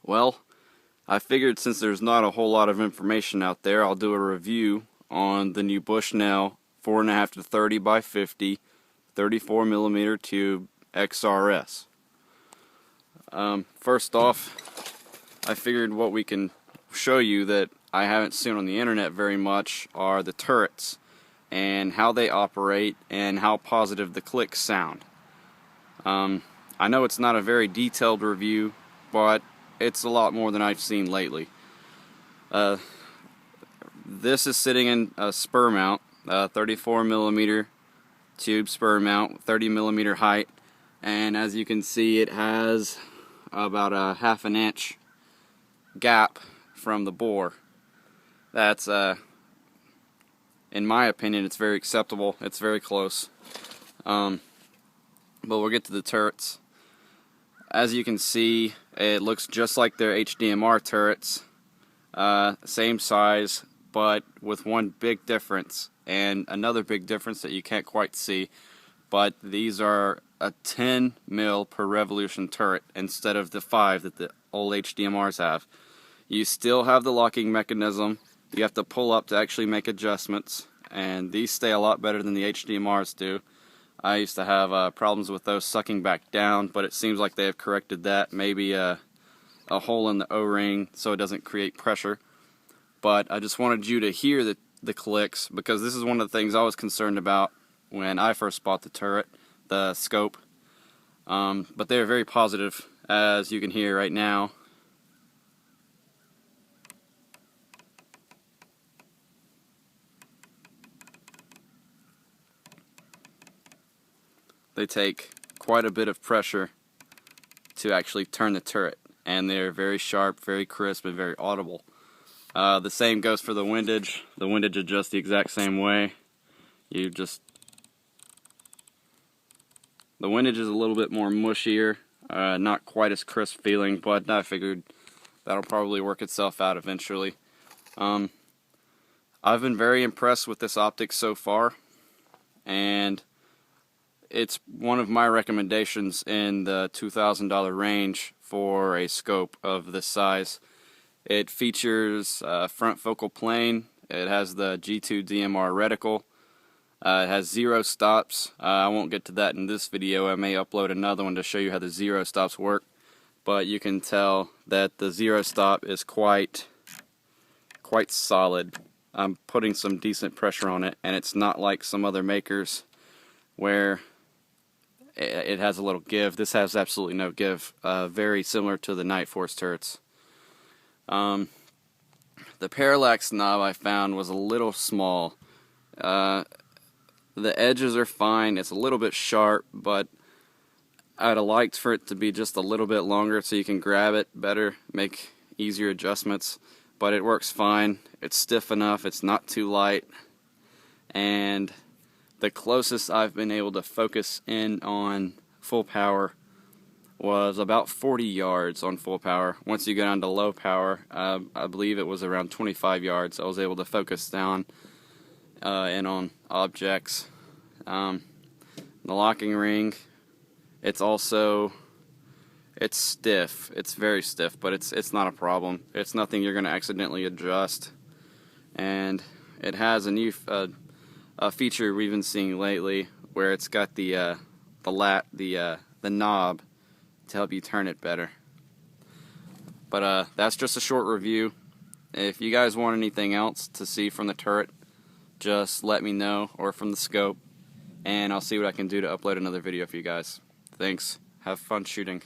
Well, I figured since there's not a whole lot of information out there, I'll do a review on the new Bushnell 4.5-30x50 34mm tube XRS. First off, I figured what we can show you that I haven't seen on the internet very much are the turrets and how they operate and how positive the clicks sound. I know it's not a very detailed review, but it's a lot more than I've seen lately. This is sitting in a spur mount, 34mm tube spur mount, 30mm height, and as you can see, it has about a ½ an inch gap from the bore. That's in my opinion, it's very acceptable. It's very close. But we'll get to the turrets. As you can see, it looks just like their HDMR turrets, same size, but with one big difference, and another big difference that you can't quite see. But these are a 10 mil per revolution turret instead of the 5 that the old HDMRs have. You still have the locking mechanism. You have to pull up to actually make adjustments, and these stay a lot better than the HDMRs do. I used to have problems with those sucking back down, but it seems like they have corrected that. Maybe a hole in the O-ring so it doesn't create pressure. But I just wanted you to hear the clicks, because this is one of the things I was concerned about when I first bought the turret, the scope. But they're very positive, as you can hear right now. They take quite a bit of pressure to actually turn the turret, and they're very sharp, very crisp, and very audible. The same goes for the windage. The windage adjusts the exact same way. The windage is a little bit more mushier, not quite as crisp feeling, but I figured that'll probably work itself out eventually. I've been very impressed with this optic so far, and it's one of my recommendations in the $2,000 range for a scope of this size. It features front focal plane. It has the G2DMR Reticle. It has 0 stops. I won't get to that in this video. I may upload another one to show you how the 0 stops work. But you can tell that the 0 stop is quite solid. I'm putting some decent pressure on it, and it's not like some other makers where it has a little give. This has absolutely no give. Very similar to the Night Force turrets. The Parallax knob I found was a little small. The edges are fine. It's a little bit sharp, but I'd have liked for it to be just a little bit longer so you can grab it better, make easier adjustments. But it works fine. It's stiff enough. It's not too light. And the closest I've been able to focus in on full power was about 40 yards on full power. Once you go down to low power, I believe it was around 25 yards. I was able to focus down and on objects. The locking ring, it's stiff. It's very stiff, but it's not a problem. It's nothing you're going to accidentally adjust. And it has a new a feature we've been seeing lately, where it's got the knob to help you turn it better. But that's just a short review. If you guys want anything else to see from the turret, just let me know, or from the scope, and I'll see what I can do to upload another video for you guys. Thanks. Have fun shooting.